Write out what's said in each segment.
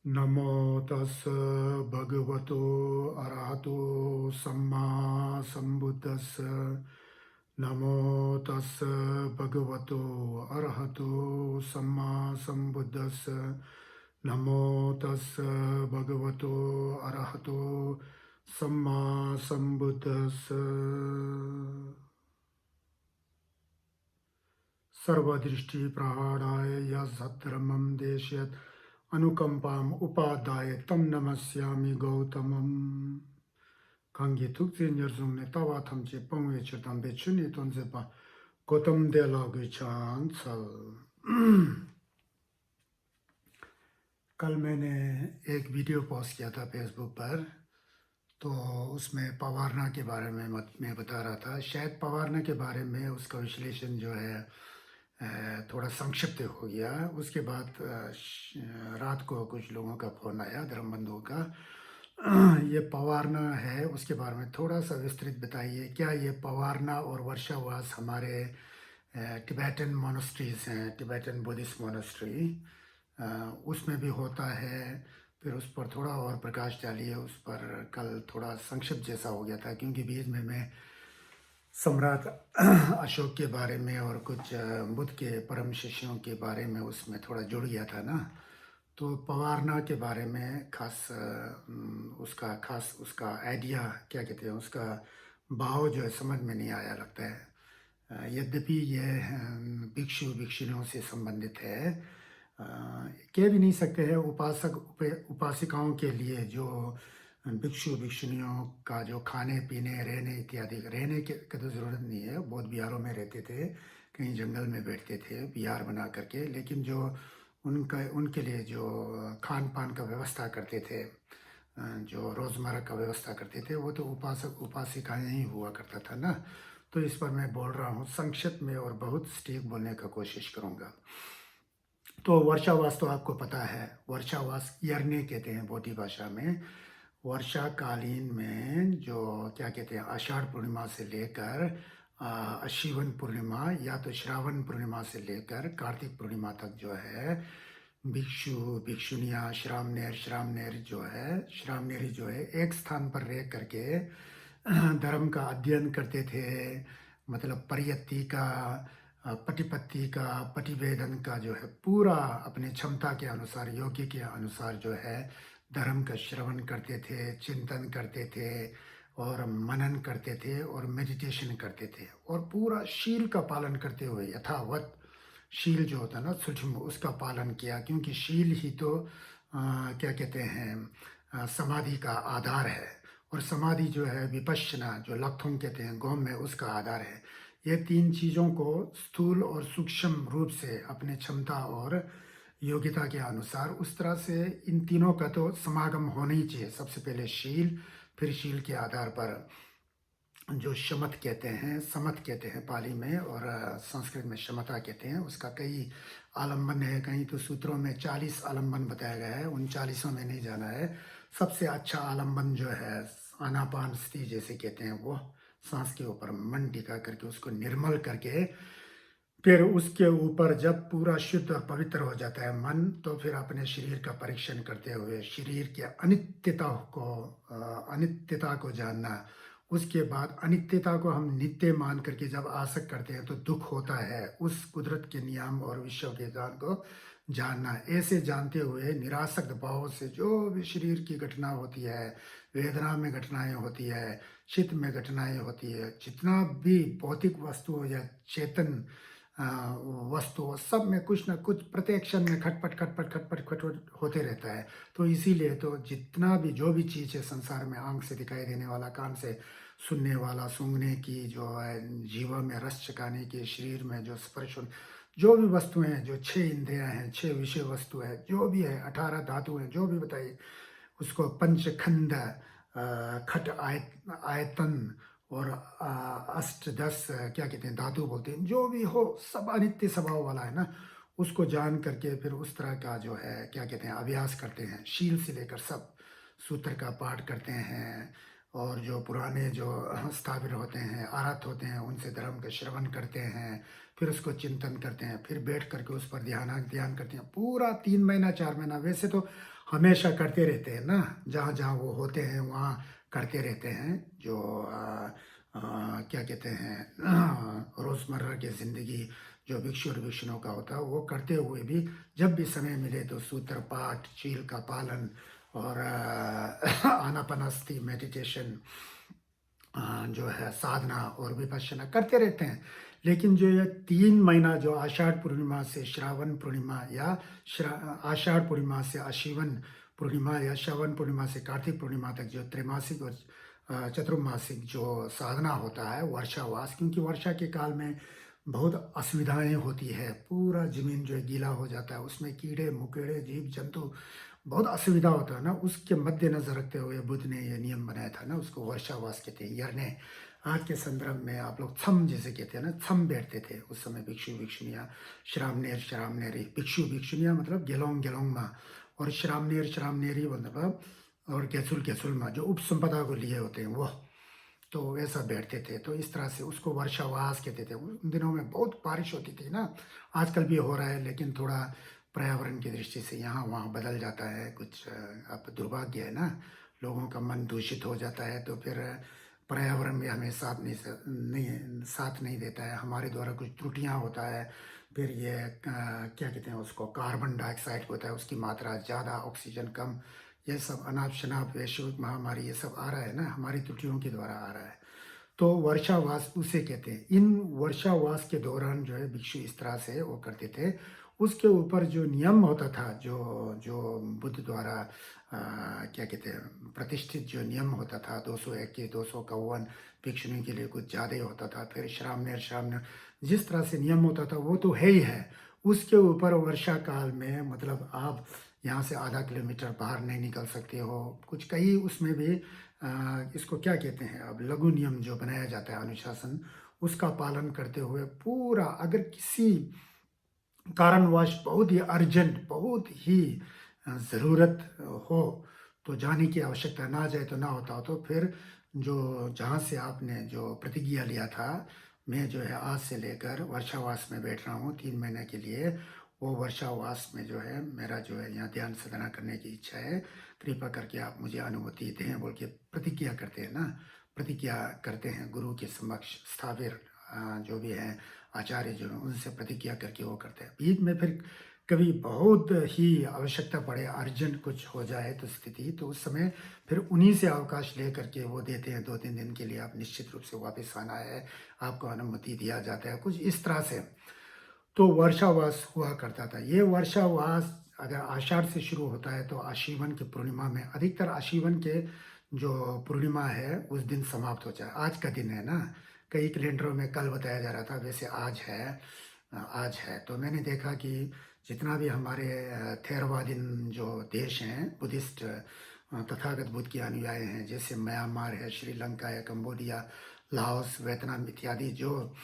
नमो तस् भगवतो अरहतो सम्मा सम्बुद्धस्स। नमो तस् भगवतो अरहतो सम्मा सम्बुद्धस्स। नमो तस् भगवतो अरहतो सम्मा सम्बुद्धस्स। सर्वदृष्टि प्रहाराय यद्धर्मं देशयत् अनुकंपाम उपादाय तम नमस्यामि गौतमम। kangi tukzi nyerzung ne tawa thamche pangwe chirtambe chuni tonze pa Gautam दे लागू चांद सल। कल मैंने एक वीडियो पोस्ट किया था फेसबुक पर, तो उसमें पवारना के बारे में मैं बता रहा था। शायद पवारना के बारे में उसका विश्लेषण जो है थोड़ा संक्षिप्त हो गया। उसके बाद रात को कुछ लोगों का फ़ोन आया, धर्मबंधुओं का। ये पवारना है, उसके बारे में थोड़ा सा विस्तृत बताइए। क्या ये पवारना और वर्षावास हमारे टिबेटन मोनेस्ट्रीज हैं, टिबेटन बुद्धिस्ट मोनेस्ट्री, उसमें भी होता है? फिर उस पर थोड़ा और प्रकाश डालिए। उस पर कल थोड़ा संक्षिप्त जैसा हो गया था, क्योंकि बीच में मैं सम्राट अशोक के बारे में और कुछ बुद्ध के परम शिष्यों के बारे में उसमें थोड़ा जुड़ गया था ना। तो पवारना के बारे में उसका आइडिया क्या कहते हैं, उसका भाव जो है समझ में नहीं आया लगता है। यद्यपि ये भिक्षु भिक्षुणियों से संबंधित है, कह भी नहीं सकते हैं उपासिकाओं के लिए जो भिक्षु भिक्षुणियों का जो खाने पीने रहने इत्यादि, रहने की तो ज़रूरत नहीं है, बहुत बिहारों में रहते थे, कहीं जंगल में बैठते थे बिहार बना करके। लेकिन जो उनके लिए जो खान पान का व्यवस्था करते थे, जो रोज़मर्रा का व्यवस्था करते थे, वो तो उपासक उपासिकाएँ ही हुआ करता था ना। तो इस पर मैं बोल रहा हूँ संक्षिप्त में और बहुत सटीक बोलने का कोशिश करूँगा। तो वर्षावास तो आपको पता है, वर्षावास यरने कहते हैं बोधी भाषा में। वर्षाकालीन में जो क्या कहते हैं, आषाढ़ पूर्णिमा से लेकर अश्विन पूर्णिमा या तो श्रावण पूर्णिमा से लेकर कार्तिक पूर्णिमा तक जो है भिक्षु भिक्षुनियाँ श्रामनेरी जो है एक स्थान पर रह करके धर्म का अध्ययन करते थे। मतलब परियत्ति का, पटिपत्ति का, पटिवेदन का जो है पूरा अपने क्षमता के अनुसार, योग्य के अनुसार जो है धर्म का श्रवण करते थे, चिंतन करते थे और मनन करते थे और मेडिटेशन करते थे, और पूरा शील का पालन करते हुए यथावत शील जो होता है ना सूक्ष्म, उसका पालन किया। क्योंकि शील ही तो क्या कहते हैं समाधि का आधार है, और समाधि जो है विपश्यना, जो लक्थुंग कहते हैं गोम में, उसका आधार है। ये तीन चीज़ों को स्थूल और सूक्ष्म रूप से अपने क्षमता और योग्यता के अनुसार उस तरह से इन तीनों का तो समागम होना ही चाहिए। सबसे पहले शील, फिर शील के आधार पर जो शमत कहते हैं, समत कहते हैं पाली में, और संस्कृत में शमता कहते हैं। उसका कई आलम्बन है, कहीं तो सूत्रों में 40 आलम्बन बताया गया है, उन 40 में नहीं जाना है। सबसे अच्छा आलम्बन जो है आनापान स्थिति जैसे कहते हैं, वो सांस के ऊपर मन टिका करके उसको निर्मल करके, फिर उसके ऊपर जब पूरा शुद्ध और पवित्र हो जाता है मन, तो फिर अपने शरीर का परीक्षण करते हुए शरीर की अनित्यता को जानना। उसके बाद अनित्यता को हम नित्य मान करके जब आसक्त करते हैं तो दुख होता है, उस कुदरत के नियम और विश्व के ज्ञान को जानना। ऐसे जानते हुए निरासक्त भाव से जो भी शरीर की घटना होती है, वेदना में घटनाएं होती है, चित्त में घटनाएं होती है, जितना भी भौतिक वस्तु या चेतन वस्तु, सब में कुछ ना कुछ प्रत्येक क्षण में खटपट खटपट खटपट खटपट होते रहता है। तो इसीलिए तो जितना भी जो भी चीज़ है संसार में, आंख से दिखाई देने वाला, कान से सुनने वाला, सूंघने की, जो है जीवा में रस चकाने की, शरीर में जो स्पर्श, जो भी वस्तुएं हैं, जो 6 इंद्रियां हैं, 6 विषय वस्तु है, जो भी है, 18 धातु हैं, जो भी बताइए उसको, पंचखंड, खट आयतन और अष्ट दस क्या कहते हैं धातु बोलते हैं, जो भी हो सब अनित्य स्वभाव वाला है ना। उसको जान करके फिर उस तरह का जो है क्या कहते हैं अभ्यास करते हैं। शील से लेकर सब सूत्र का पाठ करते हैं, और जो पुराने जो स्थाविर होते हैं, आरत होते हैं, उनसे धर्म का श्रवण करते हैं, फिर उसको चिंतन करते हैं, फिर बैठ करके उस पर ध्यान करते हैं पूरा 3 महीना 4 महीना। वैसे तो हमेशा करते रहते हैं ना, जहाँ-जहाँ वो होते हैं वहाँ करते रहते हैं। जो क्या कहते हैं रोज़मर्रा की ज़िंदगी जो भिक्षु और भिक्षुणियों का होता है, वो करते हुए भी जब भी समय मिले तो सूत्र पाठ, चील का पालन और आनापानसती मेडिटेशन, जो है साधना और विपश्यना करते रहते हैं। लेकिन जो ये 3 महीना जो आषाढ़ पूर्णिमा से श्रावण पूर्णिमा या आषाढ़ पूर्णिमा से आशीवन पूर्णिमा या श्रावण पूर्णिमा से कार्तिक पूर्णिमा तक जो त्रैमासिक और चतुर्मासिक जो साधना होता है वर्षावास, क्योंकि वर्षा के काल में बहुत असुविधाएं होती है, पूरा ज़मीन जो है गीला हो जाता है, उसमें कीड़े मकोड़े जीव जंतु बहुत असुविधा होता है ना, उसके मद्देनज़र रखते हुए बुद्ध ने ये नियम बनाया था ना, उसको वर्षावास कहते हैं। यरने आज के संदर्भ में आप लोग छम जिसे कहते हैं ना, छम बैठते थे उस समय भिक्षु भिक्षुनियाँ, श्रामनेर श्रामनेरी, भिक्षु भिक्षुनियाँ मतलब गेलोंग गेलोंग माँ, और श्रामनेर श्रामनेरी मतलब और गेसुल माँ जो उपसंपदा को लिए होते हैं वो, तो वैसा बैठते थे। तो इस तरह से उसको वर्षावास कहते थे। उन दिनों में बहुत बारिश होती थी ना, आजकल भी हो रहा है लेकिन थोड़ा पर्यावरण की दृष्टि से यहाँ वहाँ बदल जाता है कुछ। अब दुर्भाग्य है ना, लोगों का मन दूषित हो जाता है, तो फिर पर्यावरण भी हमें साथ नहीं देता है, हमारे द्वारा कुछ त्रुटियाँ होता है। फिर ये क्या कहते हैं उसको, कार्बन डाइऑक्साइड होता है, उसकी मात्रा ज़्यादा, ऑक्सीजन कम, ये सब अनाप शनाप वैश्विक महामारी ये सब आ रहा है ना, हमारी त्रुटियों के द्वारा आ रहा है। तो वर्षावास उसे कहते हैं। इन वर्षावास के दौरान जो है भिक्षु इस तरह से वो करते थे। उसके ऊपर जो नियम होता था, जो जो बुद्ध द्वारा क्या कहते हैं प्रतिष्ठित जो नियम होता था, 221 251 भिक्षुणी के लिए कुछ ज़्यादा ही होता था। फिर श्रामणेर जिस तरह से नियम होता था वो तो है ही है। उसके ऊपर वर्षा काल में मतलब आप यहाँ से आधा किलोमीटर बाहर नहीं निकल सकते हो, कुछ कई उसमें भी इसको क्या कहते हैं, अब लघु नियम जो बनाया जाता है अनुशासन, उसका पालन करते हुए पूरा, अगर किसी कारणवश बहुत ही अर्जेंट, बहुत ही ज़रूरत हो तो जाने की आवश्यकता, ना जाए तो ना होता हो, तो फिर जो जहाँ से आपने जो प्रतिज्ञा लिया था, मैं जो है आज से लेकर वर्षावास में बैठ रहा हूँ 3 महीने के लिए, वो वर्षावास में जो है मेरा जो है यहाँ ध्यान साधना करने की इच्छा है, कृपा करके आप मुझे अनुमति दें बोल के प्रतिज्ञा करते हैं ना, प्रतिज्ञा करते हैं गुरु के समक्ष स्थापित जो भी हैं आचार्य जो हैं उनसे प्रतिज्ञा करके वो करते हैं। बीच में फिर कभी बहुत ही आवश्यकता पड़े, अर्जेंट कुछ हो जाए तो स्थिति, तो उस समय फिर उन्हीं से अवकाश ले करके वो देते हैं, 2-3 दिन के लिए आप निश्चित रूप से वापस आना है, आपको अनुमति दिया जाता है, कुछ इस तरह से। तो वर्षावास हुआ करता था। ये वर्षावास अगर आषाढ़ से शुरू होता है तो आशीवन की पूर्णिमा में, अधिकतर आशीवन के जो पूर्णिमा है उस दिन समाप्त हो जाए। आज का दिन है ना, कई कैलेंडरों में कल बताया जा रहा था, वैसे आज है। आज है तो मैंने देखा कि जितना भी हमारे थेरवादी जो देश हैं, बुद्धिस्ट तथागत बुद्ध के अनुयायी हैं, जैसे म्यांमार है, श्रीलंका है, कंबोडिया, लाओस, वियतनाम इत्यादि, जो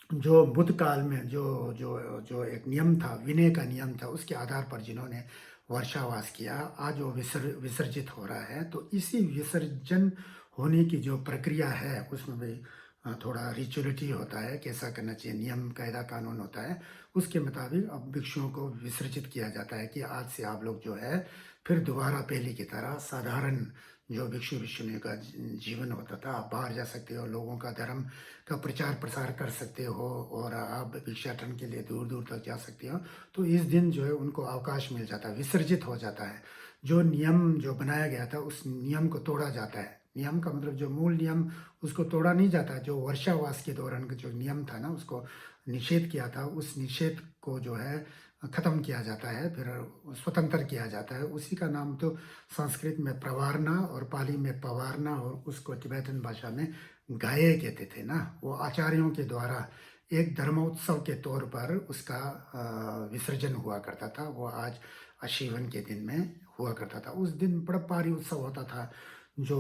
जो बुद्ध काल में जो जो जो एक नियम था, विनय का नियम था, उसके आधार पर जिन्होंने वर्षावास किया, आज वो विसर्जित हो रहा है। तो इसी विसर्जन होने की जो प्रक्रिया है उसमें भी थोड़ा रिचुअलिटी होता है, कैसा करना चाहिए, नियम कायदा कानून होता है, उसके मुताबिक अब भिक्षुओं को विसर्जित किया जाता है कि आज से आप लोग जो है फिर दोबारा पहले की तरह साधारण जो भिक्षु भिक्षुणी का जीवन होता था, आप बाहर जा सकते हो, लोगों का धर्म का प्रचार प्रसार कर सकते हो, और आप भिक्षाटन के लिए दूर दूर तक जा सकते हो। तो इस दिन जो है उनको अवकाश मिल जाता है, विसर्जित हो जाता है। जो नियम जो बनाया गया था उस नियम को तोड़ा जाता है। नियम का मतलब जो मूल नियम, उसको तोड़ा नहीं जाता। जो वर्षावास के दौरान का जो नियम था ना, उसको निषेध किया था, उस निषेध को जो है ख़त्म किया जाता है, फिर स्वतंत्र किया जाता है। उसी का नाम तो संस्कृत में प्रवारना और पाली में पवारना और उसको तिब्बतन भाषा में गाये कहते थे ना। वो आचार्यों के द्वारा एक धर्मोत्सव के तौर पर उसका विसर्जन हुआ करता था। वो आज आशीवन के दिन में हुआ करता था। उस दिन बड़ा भारी उत्सव होता था। जो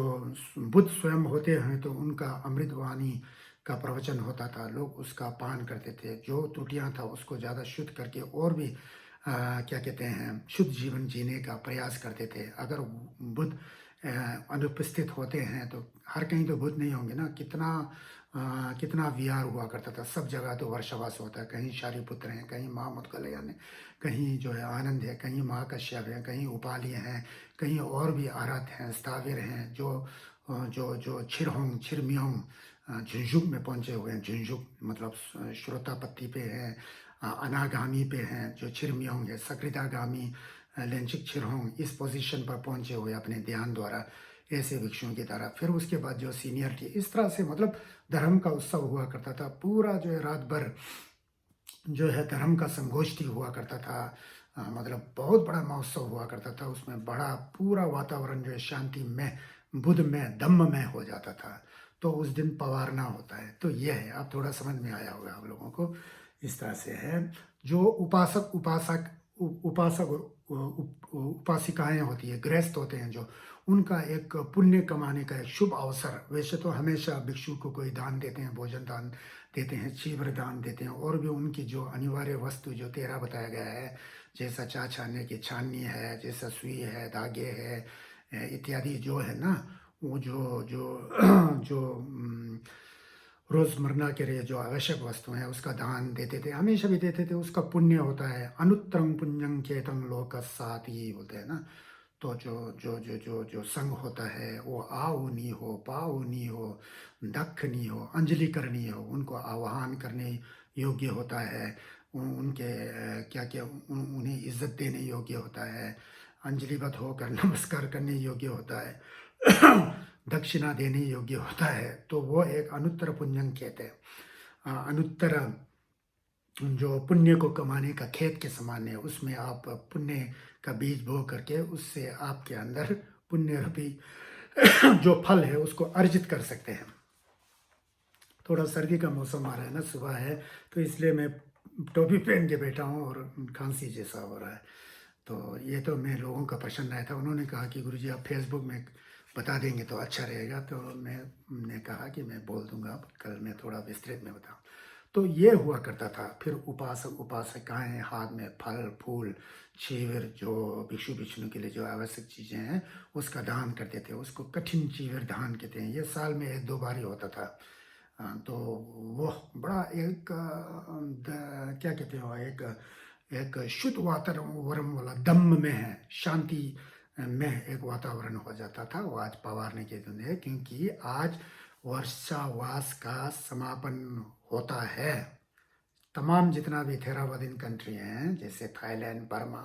बुद्ध स्वयं होते हैं तो उनका अमृतवाणी का प्रवचन होता था, लोग उसका पान करते थे, जो त्रुटियां था उसको ज़्यादा शुद्ध करके और भी क्या कहते हैं शुद्ध जीवन जीने का प्रयास करते थे। अगर बुद्ध अनुपस्थित होते हैं तो हर कहीं तो बुद्ध नहीं होंगे ना, कितना कितना विहार हुआ करता था। सब जगह तो वर्षावास होता है, कहीं शारिपुत्र हैं, कहीं महामुद्गलयान है, कहीं जो है आनंद है, कहीं महाकश्यप है, कहीं उपाली हैं, कहीं और भी आरत हैं, स्थाविर हैं, जो छिरहोंग छिरमियोंग झुंझुक में पहुंचे हुए हैं। झुंझुक मतलब श्रोतापत्ति पे हैं, अनागामी पे हैं। जो छिरमियोंग है सकृदागामी, लेंचिक छिरहोंग इस पोजीशन पर पहुंचे हुए अपने ध्यान द्वारा, ऐसे भिक्षुओं की तरह। फिर उसके बाद जो सीनियरिटी, इस तरह से मतलब धर्म का उत्सव हुआ करता था। पूरा जो है रात भर जो है धर्म का संगोष्ठी हुआ करता था। मतलब बहुत बड़ा महोत्सव हुआ करता था। उसमें बड़ा पूरा वातावरण जो है शांति में, बुद्ध में, धम्म में हो जाता था। तो उस दिन पवारना होता है। तो ये है, आप थोड़ा समझ में आया होगा आप लोगों को। इस तरह से है। जो उपासक उपासक उपासक उपासिकाएं होती है, गृहस्थ होते हैं जो, उनका एक पुण्य कमाने का एक शुभ अवसर। वैसे तो हमेशा भिक्षु को कोई दान देते हैं, भोजन दान देते हैं, चीवर दान देते हैं, और भी उनकी जो अनिवार्य वस्तु जो 13 बताया गया है, जैसा चा छानने की छाननी है, जैसा सुई है, धागे है, इत्यादि जो है ना, वो जो जो जो रोजमर्रा के लिए जो आवश्यक वस्तु हैं उसका दान देते थे, हमेशा भी देते थे। उसका पुण्य होता है। अनुत्तरं पुण्यं केतं लोकस्साति बोलते हैं ना। तो जो जो जो जो जो संघ होता है वो आऊनी हो, पाऊनी हो, दक्षिणी हो, अंजलि करनी हो, उनको आह्वान करने योग्य होता है। उनके क्या क्या उन्हें इज्जत देने योग्य होता है। अंजलिबद्ध होकर नमस्कार करने योग्य होता है। दक्षिणा देने योग्य होता है। तो वो एक अनुत्तर पुण्यं कहते हैं। अनुत्तर जो पुण्य को कमाने का खेत के समान है। उसमें आप पुण्य का बीज बो करके उससे आपके अंदर पुण्य रूपी जो फल है उसको अर्जित कर सकते हैं। थोड़ा सर्दी का मौसम आ रहा है ना, सुबह है, तो इसलिए मैं टोपी पहन के बैठा हूँ और खांसी जैसा हो रहा है। तो ये तो मैं लोगों का प्रश्न आया था। उन्होंने कहा कि गुरुजी आप फेसबुक में बता देंगे तो अच्छा रहेगा। तो मैंने कहा कि मैं बोल दूंगा, कल मैं थोड़ा विस्तृत में बताऊँ। तो ये हुआ करता था। फिर उपासक उपासिकाएं हाथ में फल फूल चीवर, जो भिक्षु भिक्षुणी के लिए जो आवश्यक चीज़ें हैं उसका दान करते थे। उसको कठिन चीवर दान कहते हैं। ये साल में 1-2 बार ही होता था। तो वो बड़ा एक क्या कहते हो, एक एक शुद्ध वातावरण वाला दम्म में है, शांति में एक वातावरण हो जाता था। वो आज पवारने के दिन है, क्योंकि आज वर्षावास का समापन होता है। तमाम जितना भी थेरावादिन कंट्री हैं, जैसे थाईलैंड, बर्मा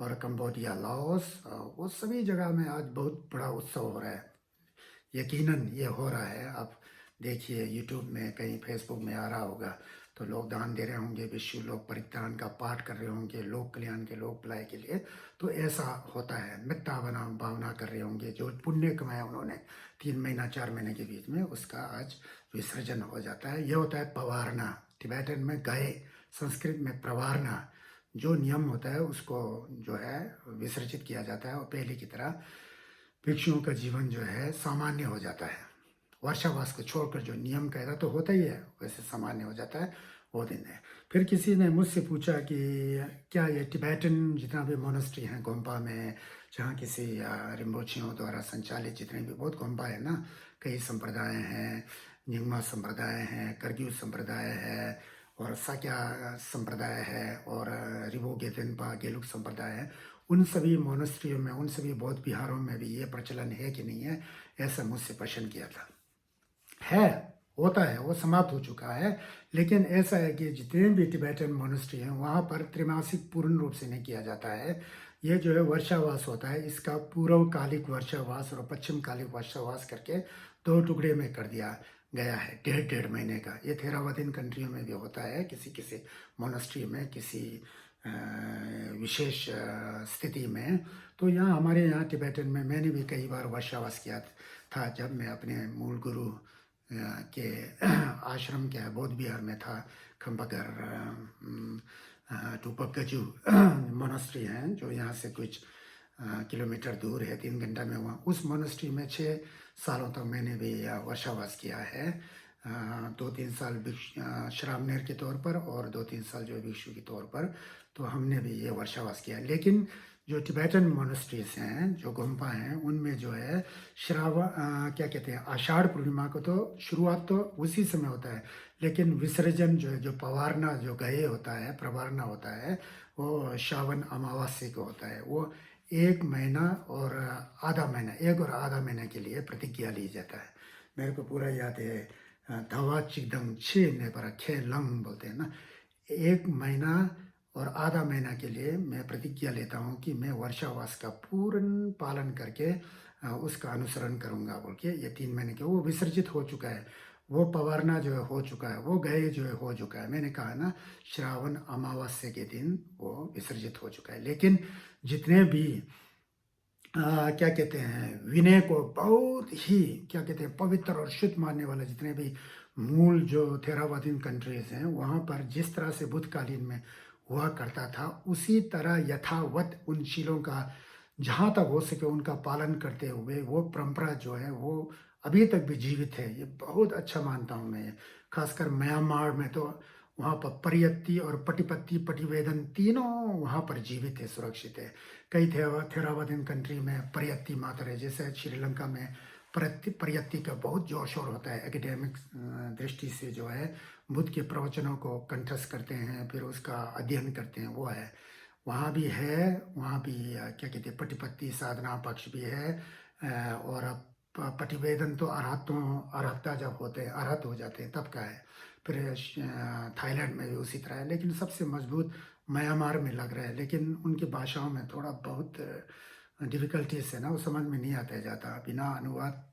और कंबोडिया, लाओस, वो सभी जगह में आज बहुत बड़ा उत्सव हो रहा है। यकीनन ये हो रहा है। आप देखिए यूट्यूब में, कहीं फेसबुक में आ रहा होगा, तो लोग दान दे रहे होंगे, विश्व लोक परित्राण का पाठ कर रहे होंगे, लोक कल्याण के, लोक भलाई के लिए। तो ऐसा होता है। मिथ्या भावना कर रहे होंगे। जो पुण्य कमाया उन्होंने 3 महीना 4 महीने के बीच में, उसका आज विसर्जन हो जाता है। यह होता है पवारना। टिबेटन में गए, संस्कृत में प्रवारना। जो नियम होता है उसको जो है विसर्जित किया जाता है, और पहले की तरह भिक्षुओं का जीवन जो है सामान्य हो जाता है। वर्षावास को छोड़कर जो नियम कायदा तो होता ही है, वैसे सामान्य हो जाता है वो दिन है। फिर किसी ने मुझसे पूछा कि क्या ये टिबेटन जितना भी मोनेस्ट्री हैं गोम्पा में, जहाँ किसी रिम्बोचियों द्वारा संचालित जितने भी बहुत गोम्पा है ना, कई संप्रदाय हैं, निंगमा संप्रदाय हैं, करग्यू संप्रदाय है, और साक्या संप्रदाय है, और रिबो गेतेनपा गेलुक संप्रदाय है। उन सभी मोनेस्ट्रियों में, उन सभी बौद्ध विहारों में भी ये प्रचलन है कि नहीं है, ऐसा मुझसे प्रश्न किया था। है, होता है, वो समाप्त हो चुका है। लेकिन ऐसा है कि जितने भी टिबेटन मोनेस्ट्री हैं वहाँ पर त्रिमासिक पूर्ण रूप से नहीं किया जाता है। ये जो है वर्षावास होता है, इसका पूर्वकालिक वर्षावास और पश्चिमकालिक वर्षावास करके 2 टुकड़े में कर दिया गया है, 1.5 महीने का। ये थेरावादिन कंट्रियों में भी होता है, किसी किसी मोनेस्ट्री में, किसी विशेष स्थिति में। तो यहाँ हमारे यहाँ टिबेटन में मैंने भी कई बार वर्षावास किया था, जब मैं अपने मूल गुरु के आश्रम के बौद्ध विहार में था। खम्बागर टूपकगजू मोनेस्ट्री हैं, जो यहाँ से कुछ किलोमीटर दूर है, 3 घंटा में। वहाँ उस मोनेस्ट्री में 6 सालों तक मैंने भी वर्षावास किया है। 2-3 साल श्रामणेर के तौर पर, और 2-3 साल जो भिक्षु के तौर पर। तो हमने भी ये वर्षावास किया। लेकिन जो टिबेटन मोनेस्ट्रीज हैं, जो गुम्पा हैं, उनमें जो है क्या कहते हैं, आषाढ़ पूर्णिमा को तो शुरुआत तो उसी समय होता है, लेकिन विसर्जन जो है, जो पवारना जो गए होता है, प्रवारना होता है, वो श्रावण अमावस्या को होता है। वो 1 महीना और आधा महीना, 1 और आधा महीने के लिए प्रतिज्ञा ली जाता है। मेरे को पूरा याद है, धवा चिकदंग छे ने पर खे लंग बोलते हैं ना। 1 महीना और आधा महीना के लिए मैं प्रतिज्ञा लेता हूँ कि मैं वर्षावास का पूर्ण पालन करके उसका अनुसरण करूँगा बोल के। ये 3 महीने के वो विसर्जित हो चुका है, वो पवारना जो है हो चुका है, वो गए जो है हो चुका है। मैंने कहा ना, श्रावण अमावस्या के दिन वो विसर्जित हो चुका है। लेकिन जितने भी क्या कहते हैं, विनय को बहुत ही क्या कहते हैं पवित्र और शुद्ध मानने वाले जितने भी मूल जो थेरावादीन कंट्रीज हैं, वहाँ पर जिस तरह से बुद्धकालीन में हुआ करता था, उसी तरह यथावत उन शीलों का जहाँ तक हो सके उनका पालन करते हुए वो परंपरा जो है वो अभी तक भी जीवित है। ये बहुत अच्छा मानता हूँ मैं। खासकर म्यांमार में तो वहाँ पर परियत्ती और पटिपत्ती पटिवेदन तीनों वहाँ पर जीवित है, सुरक्षित है। कई थेरावादीन कंट्री में परियत्ती मात्र है, जैसे श्रीलंका में परियत्ती का बहुत जोर शोर होता है। एकेडमिक दृष्टि से जो है बुद्ध के प्रवचनों को कंठस्थ करते हैं, फिर उसका अध्ययन करते हैं, वो है वहाँ भी है। वहाँ भी क्या कहते हैं पटिपत्ती साधना पक्ष भी है। और पटिवेदन तो अरहत्ता जब होते हैं, अरहत हो जाते हैं तब का है। फिर थाईलैंड में भी उसी तरह है, लेकिन सबसे मजबूत म्यांमार में लग रहा है। लेकिन उनकी भाषाओं में थोड़ा बहुत डिफ़िकल्टीज है ना, वो समझ में नहीं आता जाता। बिना अनुवाद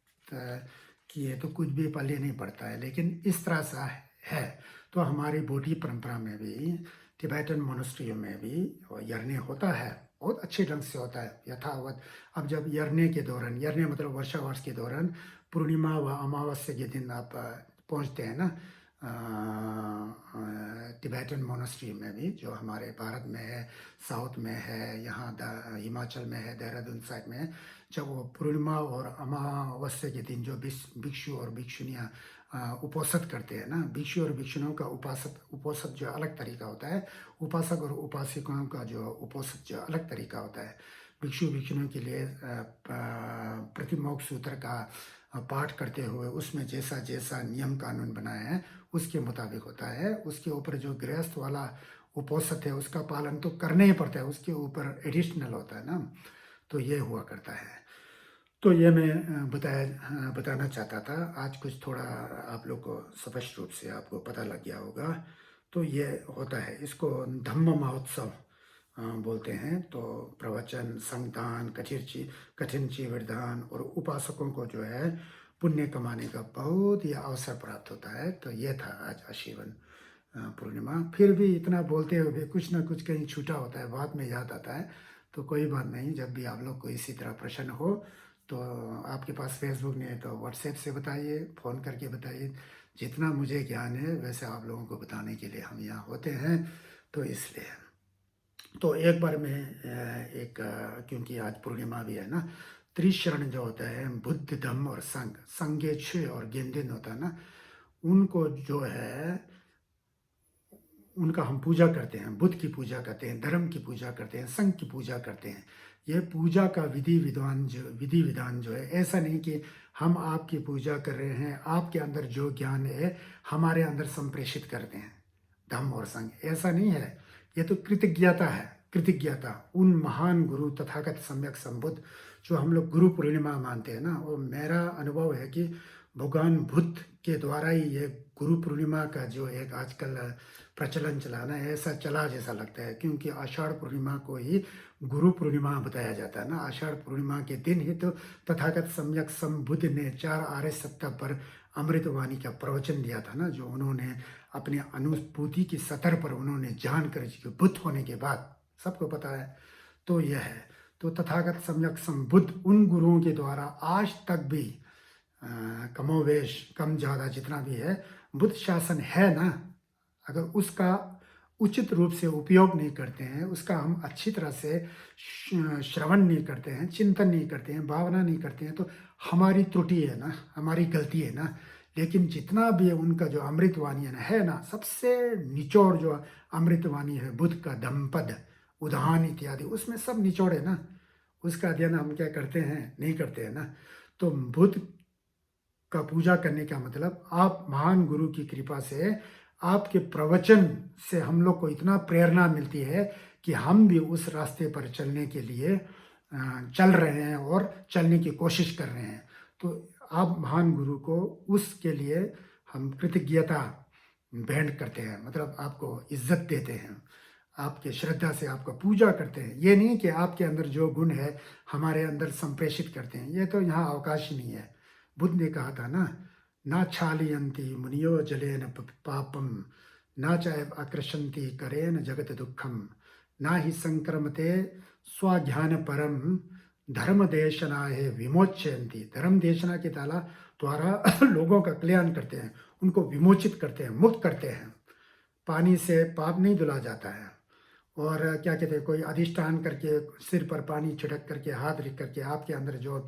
किए तो कुछ भी पल्ले नहीं पड़ता है, लेकिन इस तरह सा है। तो हमारी बोधी परंपरा में भी, टिबेटन मोनेस्ट्रियों में भी यरने होता है, बहुत अच्छे ढंग से होता है यथावत। अब जब यरने के दौरान, यरने मतलब वर्षावर्ष के दौरान, पूर्णिमा व अमावस्या के दिन आप पहुंचते हैं ना टिबेटन मोनेस्ट्री में भी, जो हमारे भारत में है, साउथ में है, यहाँ हिमाचल में है, देहरादून साइड में है। जब वो पूर्णिमा और अमावस्या के दिन जो भिक्षु और भिक्षुनियाँ उपोषित करते हैं ना, भिक्षु और भिक्षुनियों का उपोषित जो अलग तरीका होता है, उपासक और उपासिकाओं का जो उपोषित जो अलग तरीका होता है। भिक्षु भिक्षुनियों के लिए प्रतिमोक्ष सूत्र का पाठ करते हुए उसमें जैसा जैसा नियम कानून बनाए हैं उसके मुताबिक होता है। उसके ऊपर जो गृहस्थ वाला उपोषित है उसका पालन तो करना ही पड़ता है, उसके ऊपर एडिशनल होता है ना। तो ये हुआ करता है। तो ये मैं बताना चाहता था। आज कुछ थोड़ा आप लोग को स्पष्ट रूप से आपको पता लग गया होगा। तो ये होता है, इसको धम्म महोत्सव बोलते हैं। तो प्रवचन, संगदान, कठिन चीवरदान और उपासकों को जो है पुण्य कमाने का बहुत ही अवसर प्राप्त होता है। तो ये था आज आशीवन पूर्णिमा। फिर भी इतना बोलते हुए भी कुछ ना कुछ कहीं छूटा होता है, बाद में याद आता है। तो कोई बात नहीं, जब भी आप लोग को इसी तरह प्रश्न हो तो आपके पास फेसबुक नहीं है तो व्हाट्सएप से बताइए, फ़ोन करके बताइए। जितना मुझे ज्ञान है वैसे आप लोगों को बताने के लिए हम यहाँ होते हैं। तो इसलिए तो एक बार मैं क्योंकि आज पूर्णिमा भी है ना, त्रिशरण जो होता है बुद्ध धम्म और संघ छः और गेंदेन होता है ना, उनको जो है उनका हम पूजा करते हैं। बुद्ध की पूजा करते हैं, धर्म की पूजा करते हैं, संघ की पूजा करते हैं। ये पूजा का विधि विधान जो है, ऐसा नहीं कि हम आपकी पूजा कर रहे हैं, आपके अंदर जो ज्ञान है हमारे अंदर संप्रेषित करते हैं धम्म और संघ, ऐसा नहीं है। ये तो कृतज्ञता है, कृतज्ञता उन महान गुरु तथागत सम्यक संबुद्ध जो हम लोग गुरु पूर्णिमा मानते हैं ना। वो मेरा अनुभव है कि भगवान बुद्ध के द्वारा ही ये गुरु पूर्णिमा का जो एक आजकल प्रचलन चलाना है, ऐसा चला जैसा लगता है। क्योंकि आषाढ़ पूर्णिमा को ही गुरु पूर्णिमा बताया जाता है ना। आषाढ़ पूर्णिमा के दिन ही तो तथागत सम्यक संबुद्ध ने 4 आर्य सत्ता पर अमृतवाणी का प्रवचन दिया था ना, जो उन्होंने अपने अनुभूति की सतह पर उन्होंने जानकर जी बुद्ध होने के बाद, सबको पता है। तो यह है, तो तथागत सम्यक संबुद्ध उन गुरुओं के द्वारा आज तक भी कमोवेश कम ज़्यादा जितना भी है बुद्ध शासन है ना, अगर उसका उचित रूप से उपयोग नहीं करते हैं, उसका हम अच्छी तरह से श्रवण नहीं करते हैं, चिंतन नहीं करते हैं, भावना नहीं करते हैं, तो हमारी त्रुटि है ना, हमारी गलती है ना। लेकिन जितना भी उनका जो अमृतवाणी है ना, सबसे निचोड़ जो अमृतवाणी है बुद्ध का धम्मपद, उदाहरण इत्यादि, उसमें सब निचोड़ है ना। उसका अध्ययन हम क्या करते हैं? नहीं करते हैं ना। तो बुद्ध का पूजा करने का मतलब, आप महान गुरु की कृपा से, आपके प्रवचन से हम लोग को इतना प्रेरणा मिलती है कि हम भी उस रास्ते पर चलने के लिए चल रहे हैं और चलने की कोशिश कर रहे हैं। तो आप महान गुरु को, उसके लिए हम कृतज्ञता भेंट करते हैं, मतलब आपको इज्जत देते हैं, आपके श्रद्धा से आपका पूजा करते हैं। ये नहीं कि आपके अंदर जो गुण है हमारे अंदर संप्रेषित करते हैं, ये तो यहाँ अवकाश ही नहीं है। बुद्ध ने कहा था ना, ना क्षालयन्ति मुनियो जलेन पापम, ना चाहे आकृशंति करेन जगत दुखम, ना ही संक्रमते स्वाज्ञान परम, धर्म देशना है विमोचयन्ति। धर्म देशना के द्वारा लोगों का कल्याण करते हैं, उनको विमोचित करते हैं, मुक्त करते हैं। पानी से पाप नहीं धुला जाता है। और क्या कहते हैं, कोई अधिष्ठान करके सिर पर पानी छिड़क करके, हाथ रख करके आपके अंदर जो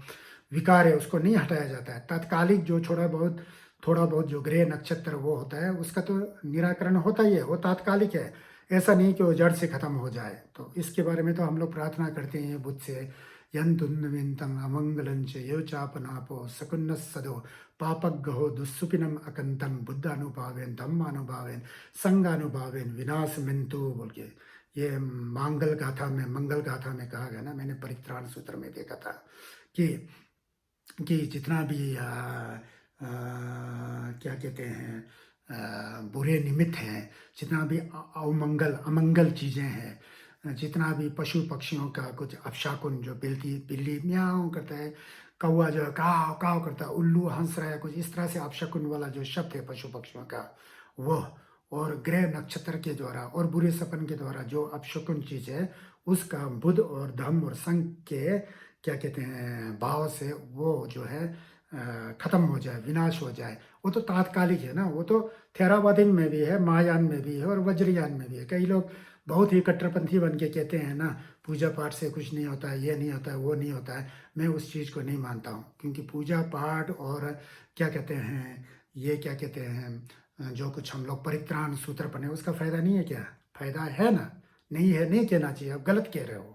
विकार है उसको नहीं हटाया जाता है। तात्कालिक जो थोड़ा बहुत जो ग्रह नक्षत्र वो होता है, उसका तो निराकरण होता ही है, वो तात्कालिक है। ऐसा नहीं कि वो जड़ से खत्म हो जाए। तो इसके बारे में तो हम लोग प्रार्थना करते हैं बुद्ध से, यंतुन्नविंतम अमंगलंच यो चापनापो सकुन्न सदो पापग्गहो दुस्सुपिनम अकंतम बुद्धानुभावेन धम्मानुभावेन संगानुभावेन विनाश मिंतु बोल के, ये मंगल गाथा में कहा गया ना। मैंने परित्राण सूत्र में देखा था कि जितना भी क्या कहते हैं, बुरे निमित्त हैं, जितना भी अमंगल चीज़ें हैं, जितना भी पशु पक्षियों का कुछ अपशाकुन, जो बिल्ली म्याऊं करता है, कौवा जो काव काव करता है, उल्लू हंस रहा है, कुछ इस तरह से अपशकुन वाला जो शब्द है पशु पक्षियों का, वो और ग्रह नक्षत्र के द्वारा और बुरे सपन के द्वारा जो अपशकुन चीज़ है, उसका बुद्ध और धम्म और संघ के क्या कहते हैं भाव से वो जो है खत्म हो जाए, विनाश हो जाए। वो तो तात्कालिक है ना। वो तो थेरावादिन में भी है, महायान में भी है और वज्रयान में भी है। कई लोग बहुत ही कट्टरपंथी बन के कहते हैं ना, पूजा पाठ से कुछ नहीं होता है, ये नहीं होता है, वो नहीं होता है। मैं उस चीज़ को नहीं मानता हूँ, क्योंकि पूजा पाठ और क्या कहते हैं, ये क्या कहते हैं, जो कुछ हम लोग परित्राण सूत्र पढ़े, उसका फ़ायदा नहीं है क्या? फ़ायदा है ना। नहीं है, नहीं कहना चाहिए, आप गलत कह रहे हो।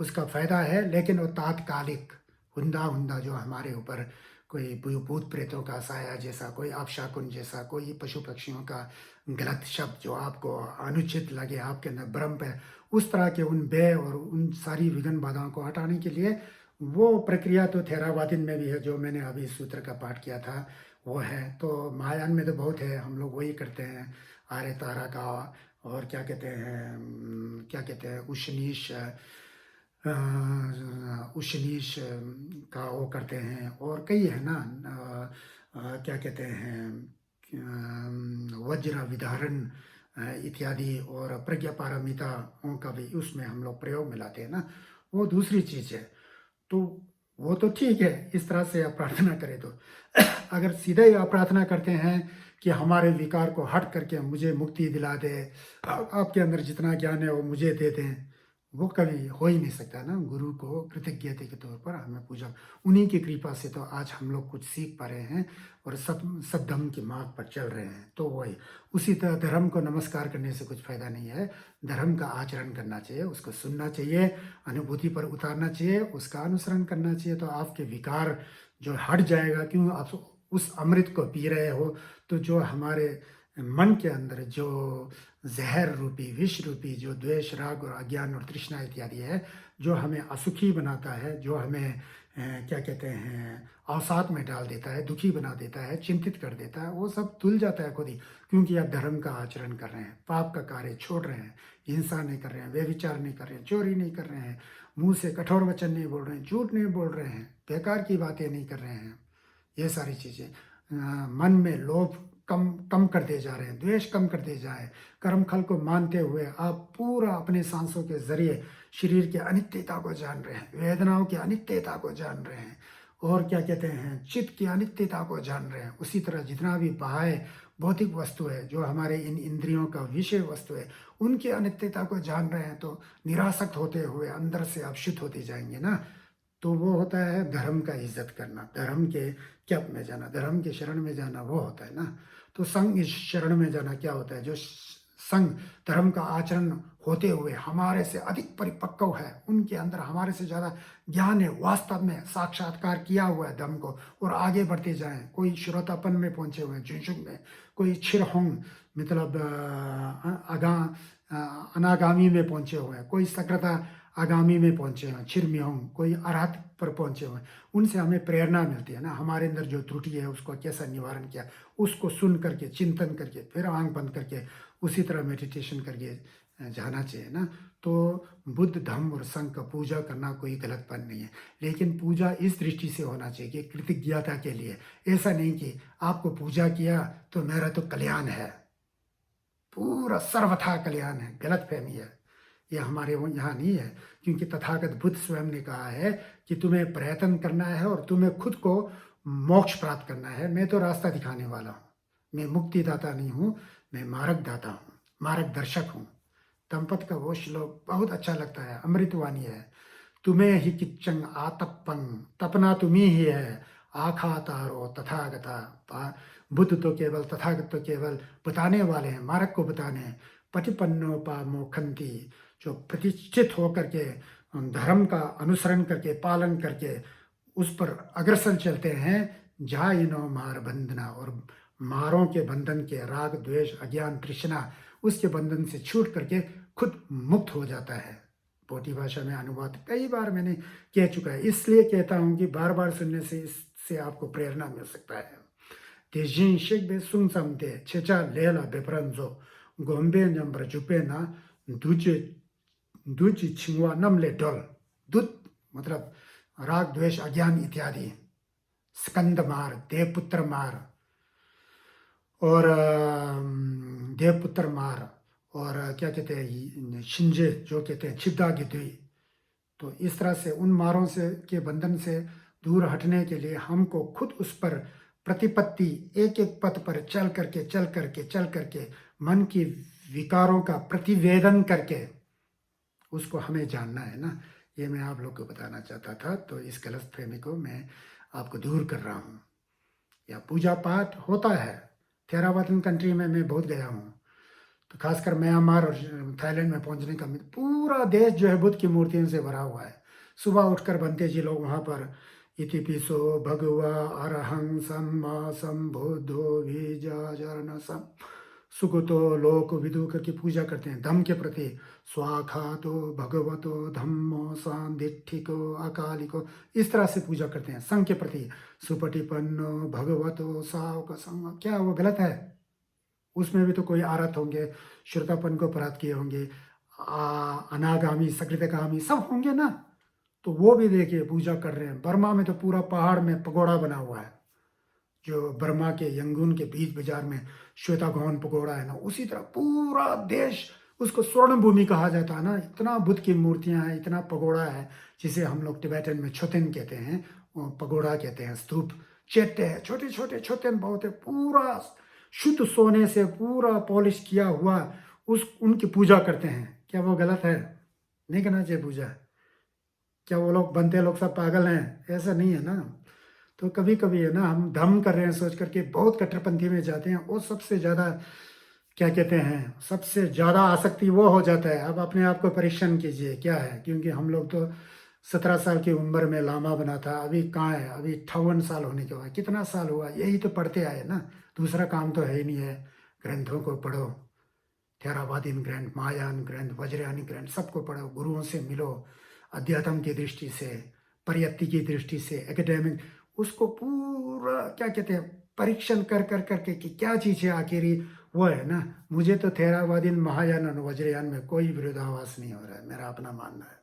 उसका फ़ायदा है, लेकिन वो तात्कालिक। हुंदा जो हमारे ऊपर कोई भूत प्रेतों का साया जैसा, कोई अपशाकुन जैसा, कोई पशु पक्षियों का गलत शब्द जो आपको अनुचित लगे, आपके अंदर भ्रम पे, उस तरह के उन भय और उन सारी विघ्न बाधाओं को हटाने के लिए वो प्रक्रिया तो थेरावादिन में भी है, जो मैंने अभी सूत्र का पाठ किया था वो है। तो महायान में तो बहुत है, हम लोग वही करते हैं। आर्य तारा का, और क्या कहते हैं, उशनीश, उशनीश का वो करते हैं, और कई है ना, क्या कहते हैं, वज्र विधारण इत्यादि, और प्रज्ञा पारमिताओं का भी उसमें हम लोग प्रयोग में लाते हैं ना। वो दूसरी चीज़ है। तो वो तो ठीक है, इस तरह से आप प्रार्थना करें तो। अगर सीधे ही आप प्रार्थना करते हैं कि हमारे विकार को हट करके मुझे मुक्ति दिला दे, आपके अंदर जितना ज्ञान है वो मुझे दे दें, वो कभी हो ही नहीं सकता ना। गुरु को कृतज्ञता के तौर पर हमें पूजा, उन्हीं की कृपा से तो आज हम लोग कुछ सीख पा रहे हैं और सब धर्म के मार्ग पर चल रहे हैं। तो वही, उसी तरह धर्म को नमस्कार करने से कुछ फायदा नहीं है। धर्म का आचरण करना चाहिए, उसको सुनना चाहिए, अनुभूति पर उतारना चाहिए, उसका अनुसरण करना चाहिए। तो आपके विकार जो हट जाएगा। क्यों? आप उस अमृत को पी रहे हो, तो जो हमारे मन के अंदर जो जहर रूपी, विष रूपी, जो द्वेष, राग और अज्ञान और तृष्णा इत्यादि है, जो हमें असुखी बनाता है, जो हमें क्या कहते हैं अवसाद में डाल देता है, दुखी बना देता है, चिंतित कर देता है, वो सब धुल जाता है खुद ही। क्योंकि आप धर्म का आचरण कर रहे हैं, पाप का कार्य छोड़ रहे हैं, हिंसा नहीं कर रहे हैं, व्यभिचार नहीं कर रहे हैं, चोरी नहीं कर रहे हैं, मुंह से कठोर वचन नहीं बोल रहे हैं, झूठ नहीं बोल रहे हैं, बेकार की बातें नहीं कर रहे हैं। ये सारी चीज़ें, मन में लोभ कम कम करते जा रहे हैं, द्वेष कम करते जा रहे हैं, कर्मफल को मानते हुए आप पूरा अपने सांसों के जरिए शरीर की अनित्यता को जान रहे हैं, वेदनाओं की अनित्यता को जान रहे हैं, और क्या कहते हैं चित्त की अनित्यता को जान रहे हैं। उसी तरह जितना भी बाह्य भौतिक वस्तु है, जो हमारे इन इंद्रियों का विषय वस्तु है, उनकी अनित्यता को जान रहे हैं, तो निरासक्त होते हुए अंदर से आप शुद्ध होते जाएंगे ना। तो वो होता है धर्म का इज्जत करना, धर्म के कैप में जाना, धर्म के शरण में जाना, वो होता है ना। तो संघ इस शरण में जाना क्या होता है? जो संघ धर्म का आचरण होते हुए हमारे से अधिक परिपक्व है, उनके अंदर हमारे से ज़्यादा ज्ञान है, वास्तव में साक्षात्कार किया हुआ है धम्म को, और आगे बढ़ते जाएं। कोई श्रोतापन में पहुंचे हुए हैं, जुजुग में, कोई छिरहोंग मतलब अनागामी में पहुंचे हुए हैं, कोई सक्रता आगामी में पहुंचे हैं, छिरमियोंग, कोई अरहत पर पहुंचे हुए हैं। उनसे हमें प्रेरणा मिलती है ना, हमारे अंदर जो त्रुटि है उसको कैसा निवारण किया, उसको सुन करके चिंतन करके फिर आंख बंद करके उसी तरह मेडिटेशन करके जाना चाहिए ना। तो बुद्ध धम्म और संघ का पूजा करना कोई गलतपन नहीं है, लेकिन पूजा इस दृष्टि से होना चाहिए कि कृतज्ञता के लिए। ऐसा नहीं कि आपको पूजा किया तो मेरा तो कल्याण है, पूरा सर्वथा कल्याण है, गलत फहमी है। यह हमारे यहाँ नहीं है, क्योंकि तथागत बुद्ध स्वयं ने कहा है कि तुम्हें प्रयत्न करना है और तुम्हें खुद को मोक्ष प्राप्त करना है। मैं तो रास्ता दिखाने वाला हूँ, मैं मुक्तिदाता नहीं हूँ, मैं मार्गदाता हूँ, मार्गदर्शक हूँ। तमपद का वो श्लोक बहुत अच्छा लगता है, अमृतवाणी है। तुम्हें ही किच्चंग आतपंग, तपना तुम्ही ही है, आखा तारो तथागता। बुद्ध तो केवल, तथागत तो केवल बताने वाले हैं, मार्ग को बताने हैं। पटिपन्नोपा मोखंती, जो प्रतिष्ठित होकर के धर्म का अनुसरण करके पालन करके उस पर अग्रसर चलते हैं। जाइनो मार बंधना, और मारों के बंधन के, राग द्वेष अज्ञान तृष्णा, उसके बंधन से छूट करके खुद मुक्त हो जाता है। पोटी भाषा में अनुवाद कई बार मैंने कह चुका है, इसलिए कहता हूँ कि बार बार सुनने से इससे आपको प्रेरणा मिल सकता है। तेजिन शेकबे सुंग समते छेचा लेला बेपरंजो गोम्बे नंबर जुपे ना दूचे दूची छिंगवा नमले डोल। दुत मतलब राग द्वेष अज्ञान इत्यादि, स्कंद मार, देवपुत्र मार और देवपुत्र मार, और क्या कहते हैं शिंजे, जो कहते हैं छिद्दा गिद्वी। तो इस तरह से उन मारों से के बंधन से दूर हटने के लिए हमको खुद उस पर प्रतिपत्ति, एक एक पथ पर चल करके मन की विकारों का प्रतिवेदन करके उसको हमें जानना है ना। ये मैं आप लोग को बताना चाहता था। तो इस गलत फहमी को मैं आपको दूर कर रहा हूँ। या पूजा पाठ होता है, थेरावादन कंट्री में मैं बहुत गया हूँ, तो खासकर म्यांमार और थाईलैंड में पहुंचने का पूरा देश जो है बुद्ध की मूर्तियों से भरा हुआ है। सुबह उठकर बनते जी लोग वहाँ पर इतिपिसो भगवा अरहं सम्मा संबुद्धो विजाजरण सम सुगतो लोक विदु करके पूजा करते हैं। धम्म के प्रति स्वाखातो भगवतो धम्मो सांदिठिको अकालिको, इस तरह से पूजा करते हैं। संघ के प्रति सुपटिपन्नो भगवतो सावक संग, क्या वो गलत है? उसमें भी तो कोई आरत होंगे, श्रोतापन को प्राप्त किए होंगे, अनागामी सकृतगामी सब होंगे ना। तो वो भी देखिए पूजा कर रहे हैं। बर्मा में तो पूरा पहाड़ में पगोड़ा बना हुआ है, जो बर्मा के यंगून के बीच बाजार में श्वेतागौन पगोड़ा है ना, उसी तरह पूरा देश, उसको स्वर्ण भूमि कहा जाता है ना। इतना बुद्ध की मूर्तियां हैं, इतना पगोड़ा है, जिसे हम लोग तिब्बतन में छोतेन कहते हैं, पगोड़ा कहते हैं, स्तूप चैत्य है, छोटे छोटे छोतेन बहुत है, पूरा शुद्ध सोने से पूरा पॉलिश किया हुआ, उस उनकी पूजा करते हैं। क्या वो गलत है? नहीं करना चाहिए पूजा। क्या वो लोग बनते लोग सब पागल हैं? ऐसा नहीं है ना। तो कभी कभी है ना, हम धम्म कर रहे हैं सोच करके बहुत कट्टरपंथी में जाते हैं, और सबसे ज़्यादा क्या कहते हैं, सबसे ज़्यादा आसक्ति वो हो जाता है। अब अपने आप को परीक्षण कीजिए क्या है, क्योंकि हम लोग तो 17 साल की उम्र में लामा बना था, अभी कहाँ है, अभी 58 साल होने के बाद कितना साल हुआ, यही तो पढ़ते आए ना, दूसरा काम तो है ही नहीं है। ग्रंथों को पढ़ो, थेरावादीन ग्रंथ, महायान ग्रंथ, वज्रयानी ग्रंथ, सबको पढ़ो, गुरुओं से मिलो, अध्यात्म की दृष्टि से, परियत्ति की दृष्टि से, एकेडमिक, उसको पूरा क्या कहते हैं परीक्षण कर कर करके कि क्या चीज़ है आखिरी वो है ना। मुझे तो थेरावादीन, महायान और वज्रयान में कोई विरोधाभास नहीं हो रहा है, मेरा अपना मानना है।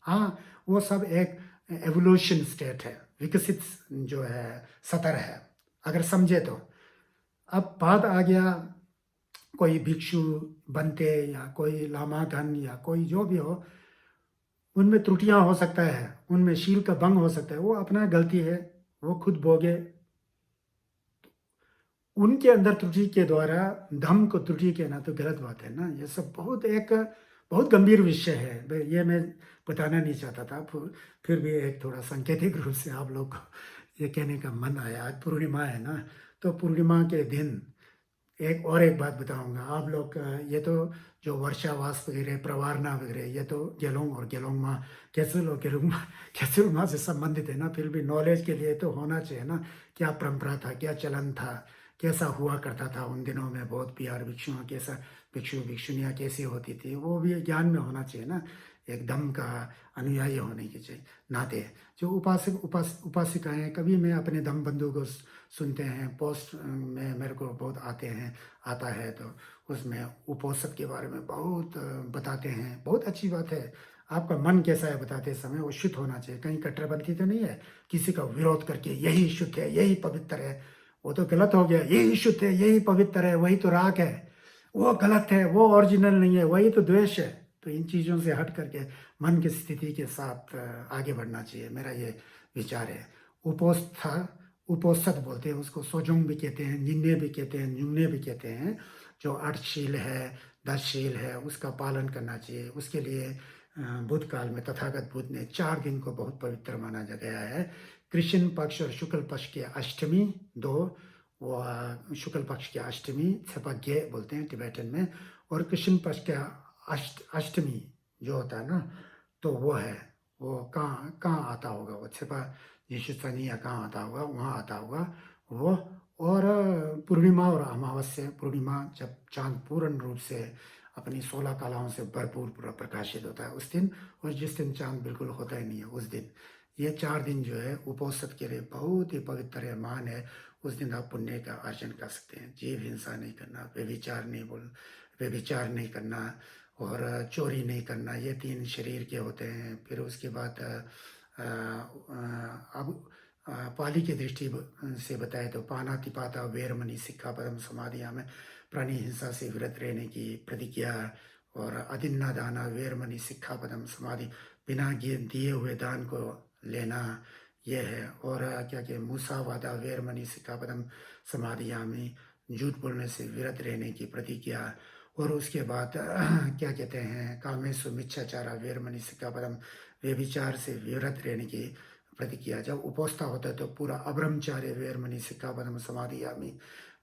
हाँ, वो सब एक एवोल्यूशन स्टेट है, विकसित जो है सतर है, अगर समझे तो। अब बात आ गया कोई भिक्षु बनते या कोई लामागन या कोई जो भी हो, उनमें त्रुटियां हो सकता है, उनमें शील का भंग हो सकता है, वो अपना गलती है, वो खुद भोगे। उनके अंदर त्रुटि के द्वारा धम्म को त्रुटि कहना तो गलत बात है ना। ये सब बहुत गंभीर विषय है, ये मैं बताना नहीं चाहता था, फिर भी एक थोड़ा सांकेतिक रूप से आप लोग को ये कहने का मन आया। आज पूर्णिमा है ना, तो पूर्णिमा के दिन एक बात बताऊँगा, आप लोग ये तो जो वर्षावास वगैरह, प्रवारना वगैरह, ये तो गेलोंग और गेलोंगमा, केसुल और गेलुंगमा केसुलमा से संबंधित है ना, फिर भी नॉलेज के लिए तो होना चाहिए ना, क्या परंपरा था, क्या चलन था, कैसा हुआ करता था उन दिनों में, बौद्ध विहार भिक्षुओं कैसा, भिक्षुणियाँ कैसी होती थी, वो भी ज्ञान में होना चाहिए ना, एक धम्म का अनुयायी होने के चाहिए नाते। जो उपासिकाएँ, कभी मैं अपने धम्म बंधु को सुनते हैं, पोस्ट में मेरे को बहुत आता है, तो उसमें उपोषण के बारे में बहुत बताते हैं, बहुत अच्छी बात है। आपका मन कैसा है बताते समय, वो शुद्ध होना चाहिए, कहीं कट्टरपंथी तो नहीं है, किसी का विरोध करके यही शुद्ध है, यही पवित्र है, वो तो गलत हो गया। यही शुद्ध है, यही पवित्र है, वही तो राग है, वो गलत है, वो ओरिजिनल नहीं है, वही तो द्वेष है। तो इन चीज़ों से हट करके मन की स्थिति के साथ आगे बढ़ना चाहिए, मेरा ये विचार है। उपोस्थ उपोषद बोलते हैं उसको, सोजोंग भी कहते हैं, निन्ने भी कहते हैं, न्यूने भी कहते हैं। जो 8 शील है, 10 शील है, उसका पालन करना चाहिए। उसके लिए बुद्ध काल में तथागत बुद्ध ने 4 दिन को बहुत पवित्र माना गया है। कृष्ण पक्ष और शुक्ल पक्ष की अष्टमी, दो, वो शुक्ल पक्ष की अष्टमी छपज्ञ बोलते हैं टिबेटन में, और कृष्ण पक्ष का अष्टमी जो होता है ना, तो वो है, वो कहाँ कहाँ आता होगा, वो छिपा यीशु शनि या कहाँ आता होगा, वहाँ आता होगा वो। और पूर्णिमा और अमावस्या, पूर्णिमा जब चांद पूर्ण रूप से अपनी 16 कलाओं से भरपूर पूरा प्रकाशित होता है उस दिन, और जिस दिन चांद बिल्कुल होता ही नहीं है उस दिन, ये 4 दिन जो है उपोषण के लिए बहुत ही पवित्र है, महान है। उस दिन आप पुण्य का अर्जन कर सकते हैं। जीव हिंसा नहीं करना, व्यभिचार नहीं करना, और चोरी नहीं करना, ये 3 शरीर के होते हैं। फिर उसके बाद अब पाली की दृष्टि से बताए तो पानातिपाता वेरमणि सिक्खापदम समाधियां, प्राणी हिंसा से विरत रहने की प्रतिज्ञा, और अदिन्ना दाना वेरमणि सिक्खापदम समाधि, बिना दिए हुए दान को लेना, यह है। और क्या क्या मूसावादा वेरमणि सिक्खापदम समाधियामी, झूठ बोलने से विरत रहने की प्रतिज्ञा। और उसके बाद क्या कहते हैं, कामेशु मिच्छाचारा वेरमणि सिक्खापदम, व्यभिचार से विरत रहने की प्रतिज्ञा। जब उपोषता होता है तो पूरा अब्रह्मचार्य वेरमणि सिक्खापदम समाधियामी,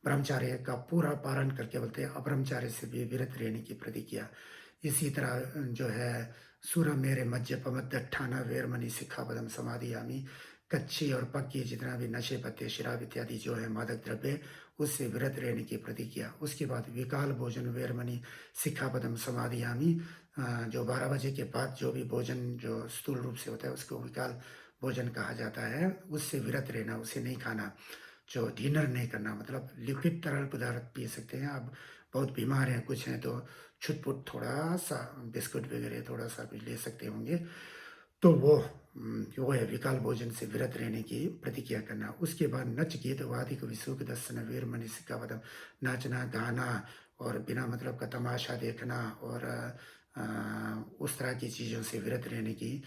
ब्रह्मचार्य का पूरा पालन करके बोलते हैं, अब्रह्मचार्य से भी विरत रहने की प्रतिज्ञा। इसी तरह जो है सुर मेरे मज्ज पमद्दठाना वेरमणि सिक्खापदम समाधियामी, कच्ची और पक्की जितना भी नशे पत्ते शराब इत्यादि जो है मादक द्रव्य, उससे विरत रहने की प्रतिज्ञा। उसके बाद विकाल भोजन वेरमणि सिक्खापदम समाधियामी, जो 12 बजे के बाद जो भी भोजन जो स्थूल रूप से होता है उसको विकाल भोजन कहा जाता है, उससे विरत रहना, उसे नहीं खाना। जो डिनर नहीं करना, मतलब लिक्विड तरल पदार्थ पी सकते हैं। आप बहुत बीमार हैं, कुछ हैं, तो छुटपुट थोड़ा सा बिस्कुट वगैरह थोड़ा सा कुछ ले सकते होंगे, तो वो है विकाल भोजन से विरत रहने की प्रतिज्ञा करना। उसके बाद नच गीत वादी को विशुक दर्शन वीरमणि सिक्खापदम, नाचना गाना और बिना मतलब का तमाशा देखना, और उस तरह की चीज़ों से विरत रहने की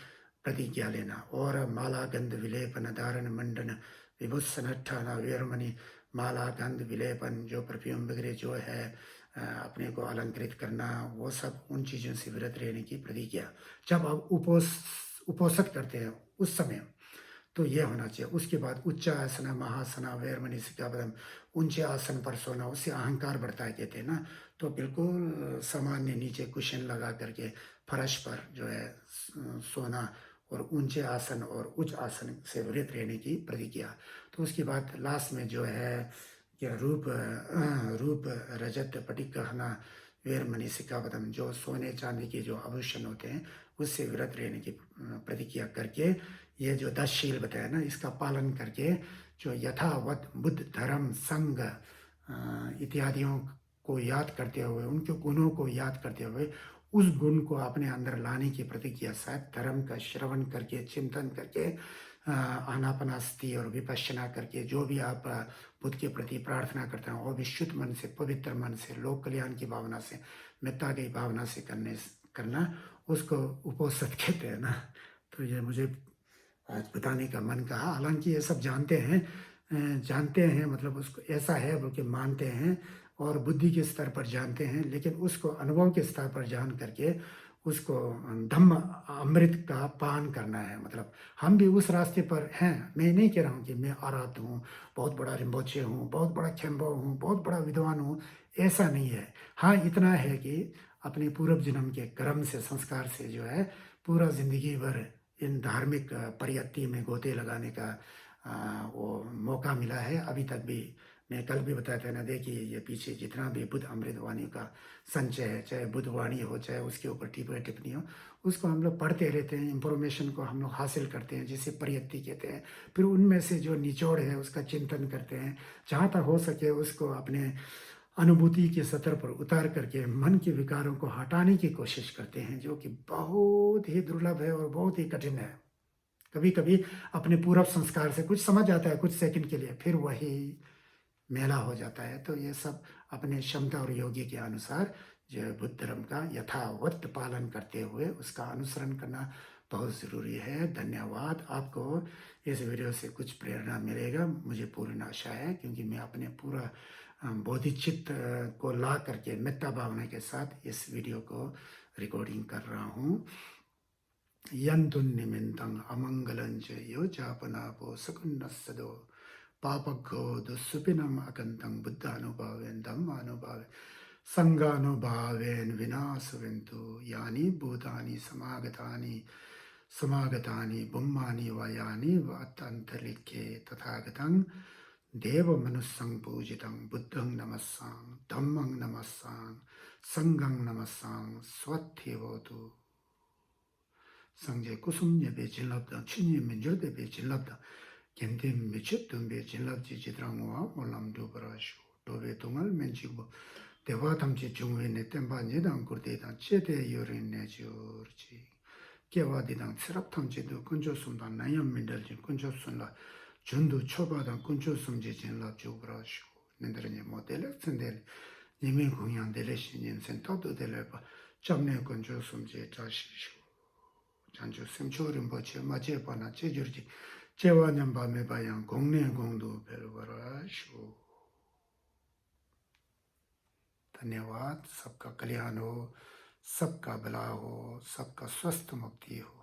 प्रतिज्ञा लेना। और माला गंध विलेपन धारण मंडन विभूषण वीरमणि, माला गंध विलेपन जो परफ्यूम वगैरह जो है अपने को अलंकृत करना, वो सब उन चीज़ों से विरत रहने की प्रतिज्ञा। जब आप उपोषण करते हैं उस समय, तो ये होना चाहिए। उसके बाद उच्च आसन महासना वेरमणि सिक्खापदम, ऊंचे आसन पर सोना, उससे अहंकार बढ़ता है कहते हैं ना। तो बिल्कुल सामान्य नीचे कुशन लगा करके फर्श पर जो है सोना, और ऊंचे आसन और उच्च आसन से विरत रहने की प्रतिज्ञा। तो उसके बाद लास्ट में जो है क्या रूप रजत पटिक गहना वेरमणि सिक्खापदम, जो सोने चांदी के जो आभूषण होते हैं उससे विरत रहने की प्रतिज्ञा करके, ये जो 10 शील बताया ना, इसका पालन करके जो यथावत बुद्ध धर्म संघ इत्यादियों को याद करते हुए, उनके गुणों को याद करते हुए, उस गुण को अपने अंदर लाने की प्रतिज्ञा, शायद धर्म का श्रवण करके, चिंतन करके, आनापानासति और विपश्यना करके, जो भी आप बुद्ध के प्रति प्रार्थना करते हैं वो भी शुद्ध मन से, पवित्र मन से, लोक कल्याण की भावना से, मित्रता की भावना से करना, उसको उपोषण कहते हैं ना। तो ये मुझे आज बताने का मन कहा। हालांकि ये सब जानते हैं, मतलब उसको ऐसा है बोल के मानते हैं और बुद्धि के स्तर पर जानते हैं, लेकिन उसको अनुभव के स्तर पर जान करके उसको धम्म अमृत का पान करना है। मतलब हम भी उस रास्ते पर हैं। मैं नहीं कह रहा हूँ कि मैं आराध हूँ, बहुत बड़ा रिम्बोचे हूँ, बहुत बड़ा खेम्बो हूँ, बहुत बड़ा विद्वान हूँ, ऐसा नहीं है। हाँ, इतना है कि अपने पूर्व जन्म के कर्म से, संस्कार से जो है पूरा ज़िंदगी भर इन धार्मिक परियत्ति में गोते लगाने का वो मौका मिला है। अभी तक भी मैं कल भी बताया था ना, देखिए ये पीछे जितना भी बुद्ध अमृतवाणी का संचय है, चाहे बुद्धवाणी हो, चाहे उसके ऊपर टिप्पणी हो, उसको हम लोग पढ़ते रहते हैं, इंफॉर्मेशन को हम लोग हासिल करते हैं, जिसे परियत्ति कहते हैं। फिर उनमें से जो निचोड़ है उसका चिंतन करते हैं, जहाँ तक हो सके उसको अपने अनुभूति के सतर पर उतार करके मन के विकारों को हटाने की कोशिश करते हैं, जो कि बहुत ही दुर्लभ है और बहुत ही कठिन है। कभी कभी अपने पूर्व संस्कार से कुछ समझ आता है कुछ सेकंड के लिए, फिर वही मेला हो जाता है। तो ये सब अपने क्षमता और योग्य के अनुसार जो है बुद्ध धर्म का यथावत पालन करते हुए उसका अनुसरण करना बहुत ज़रूरी है। धन्यवाद। आपको इस वीडियो से कुछ प्रेरणा मिलेगा, मुझे पूर्ण आशा है, क्योंकि मैं अपने पूरा बोधिचित्त को ला करके मेत्ता भावना के साथ इस वीडियो को रिकॉर्डिंग कर रहा हूँ। यंतुन निमित्तं अमंगलं च यो चापनापो सकुन्नस्सदो पापघ्नो दुःसुपिनम् अकन्तं बुद्धानुभावेन धम्मानुभावेन संघानुभावेन विनाशवन्तु यानि भूतानि समागतानि बुम्मानि व यानि व अन्तरिक्षे तथागतं देवमनुस्सं पूजितं बुद्धं नमस्सां धम्मं नमस्सां संघं नमस्सां स्वस्तिभवतु। 상제 구숨예배 진랍다 춘예면 절대배 진랍다 견딤 미쳤던배 진랍지 지드랑와 몰람도 버라시고 도배 동al 맨지고 대화담지 중회네 땜바 예당 고대다 최대 요린 내주르지 개와디당 스랍탐지도 근조숨다 나염민들지 근조숨라 준도 초바당 근조숨지 진랍죠 버라시고 nen들은 모델을 쓴데 님의 공양들의 신인 센터도 될바 잡내 근조숨지 자시시고 잔주 semchorin boche mache pana che jurji chewa nyamba me bayan gongne gongdo perwara shu। धन्यवाद। सबका कल्याण हो, सबका भला हो, सबका स्वस्थ मुक्ति हो।